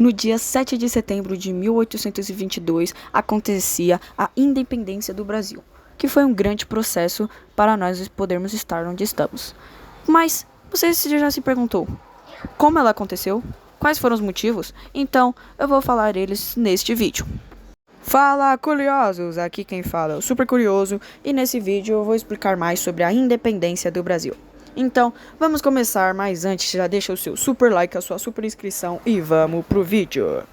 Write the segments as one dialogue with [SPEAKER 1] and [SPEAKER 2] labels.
[SPEAKER 1] No dia 7 de setembro de 1822, acontecia a independência do Brasil, que foi um grande processo para nós podermos estar onde estamos. Mas você já se perguntou, como ela aconteceu? Quais foram os motivos? Então, eu vou falar eles neste vídeo. Fala, curiosos! Aqui quem fala é o Super Curioso e nesse vídeo eu vou explicar mais sobre a independência do Brasil. Então, vamos começar, mas antes já deixa o seu super like, a sua super inscrição e vamos pro vídeo.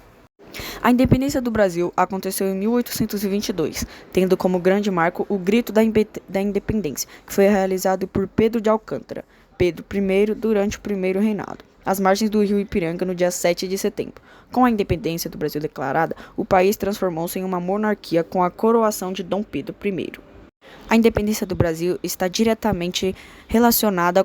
[SPEAKER 1] A independência do Brasil aconteceu em 1822, tendo como grande marco o Grito da Independência, que foi realizado por Pedro de Alcântara, Pedro I, durante o primeiro reinado, às margens do rio Ipiranga no dia 7 de setembro. Com a independência do Brasil declarada, o país transformou-se em uma monarquia com a coroação de Dom Pedro I. A independência do Brasil está diretamente relacionada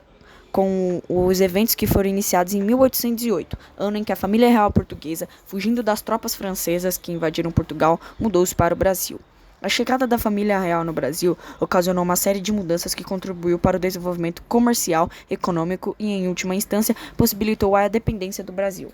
[SPEAKER 1] com os eventos que foram iniciados em 1808, ano em que a família real portuguesa, fugindo das tropas francesas que invadiram Portugal, mudou-se para o Brasil. A chegada da família real no Brasil ocasionou uma série de mudanças que contribuiu para o desenvolvimento comercial, econômico e, em última instância, possibilitou a independência do Brasil.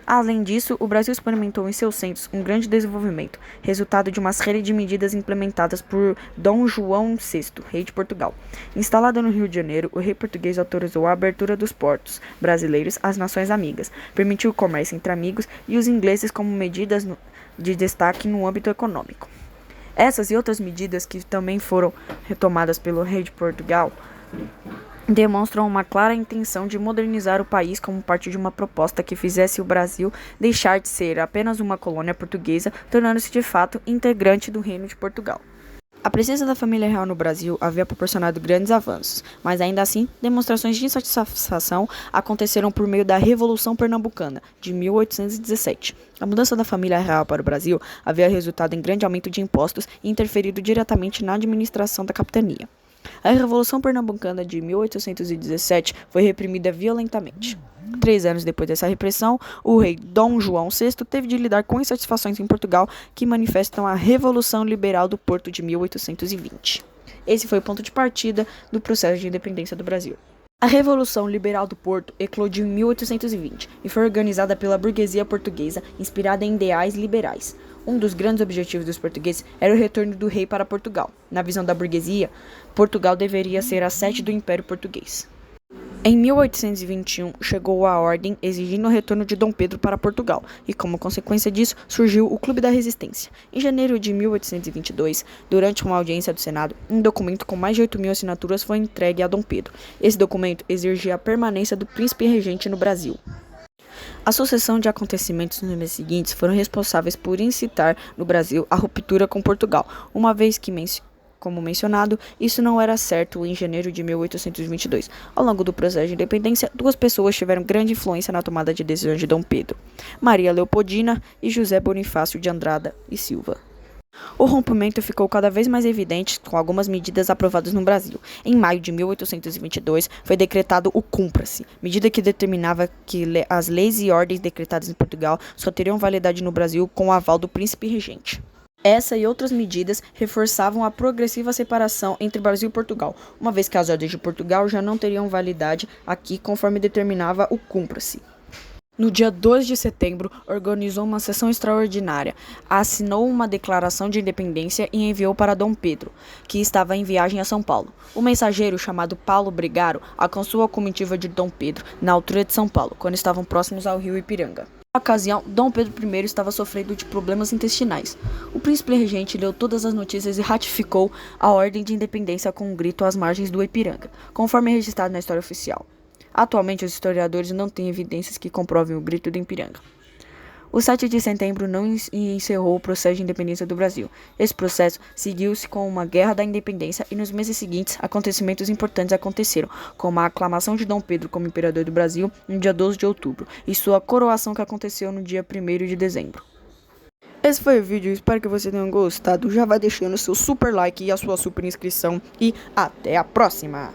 [SPEAKER 1] Além disso, o Brasil experimentou em seus centros um grande desenvolvimento, resultado de uma série de medidas implementadas por Dom João VI, rei de Portugal. Instalado no Rio de Janeiro, o rei português autorizou a abertura dos portos brasileiros às nações amigas, permitiu o comércio entre amigos e os ingleses como medidas de destaque no âmbito econômico. Essas e outras medidas que também foram retomadas pelo rei de Portugal demonstram uma clara intenção de modernizar o país como parte de uma proposta que fizesse o Brasil deixar de ser apenas uma colônia portuguesa, tornando-se de fato integrante do Reino de Portugal. A presença da família real no Brasil havia proporcionado grandes avanços, mas ainda assim, demonstrações de insatisfação aconteceram por meio da Revolução Pernambucana, de 1817. A mudança da família real para o Brasil havia resultado em grande aumento de impostos e interferido diretamente na administração da capitania. A Revolução Pernambucana de 1817 foi reprimida violentamente. 3 anos depois dessa repressão, o rei Dom João VI teve de lidar com insatisfações em Portugal que manifestam a Revolução Liberal do Porto de 1820. Esse foi o ponto de partida do processo de independência do Brasil. A Revolução Liberal do Porto eclodiu em 1820 e foi organizada pela burguesia portuguesa, inspirada em ideais liberais. Um dos grandes objetivos dos portugueses era o retorno do rei para Portugal. Na visão da burguesia, Portugal deveria ser a sede do Império Português. Em 1821, chegou a ordem exigindo o retorno de Dom Pedro para Portugal, e como consequência disso, surgiu o Clube da Resistência. Em janeiro de 1822, durante uma audiência do Senado, um documento com mais de 8.000 assinaturas foi entregue a Dom Pedro. Esse documento exigia a permanência do príncipe regente no Brasil. A sucessão de acontecimentos nos meses seguintes foram responsáveis por incitar no Brasil a ruptura com Portugal, uma vez que, como mencionado, isso não era certo em janeiro de 1822. Ao longo do processo de independência, 2 pessoas tiveram grande influência na tomada de decisões de Dom Pedro: Maria Leopoldina e José Bonifácio de Andrada e Silva. O rompimento ficou cada vez mais evidente com algumas medidas aprovadas no Brasil. Em maio de 1822, foi decretado o Cumpra-se, medida que determinava que as leis e ordens decretadas em Portugal só teriam validade no Brasil com o aval do príncipe regente. Essa e outras medidas reforçavam a progressiva separação entre Brasil e Portugal, uma vez que as ordens de Portugal já não teriam validade aqui conforme determinava o Cumpra-se. No dia 2 de setembro, organizou uma sessão extraordinária, assinou uma declaração de independência e enviou para Dom Pedro, que estava em viagem a São Paulo. O mensageiro, chamado Paulo Brigaro, alcançou a comitiva de Dom Pedro na altura de São Paulo, quando estavam próximos ao rio Ipiranga. Na ocasião, Dom Pedro I estava sofrendo de problemas intestinais. O príncipe regente leu todas as notícias e ratificou a ordem de independência com um grito às margens do Ipiranga, conforme é registrado na história oficial. Atualmente, os historiadores não têm evidências que comprovem o grito do Ipiranga. O 7 de setembro não encerrou o processo de independência do Brasil. Esse processo seguiu-se com uma guerra da independência e nos meses seguintes, acontecimentos importantes aconteceram, como a aclamação de Dom Pedro como imperador do Brasil no dia 12 de outubro e sua coroação que aconteceu no dia 1º de dezembro. Esse foi o vídeo, espero que vocês tenham gostado. Já vai deixando seu super like e a sua super inscrição e até a próxima!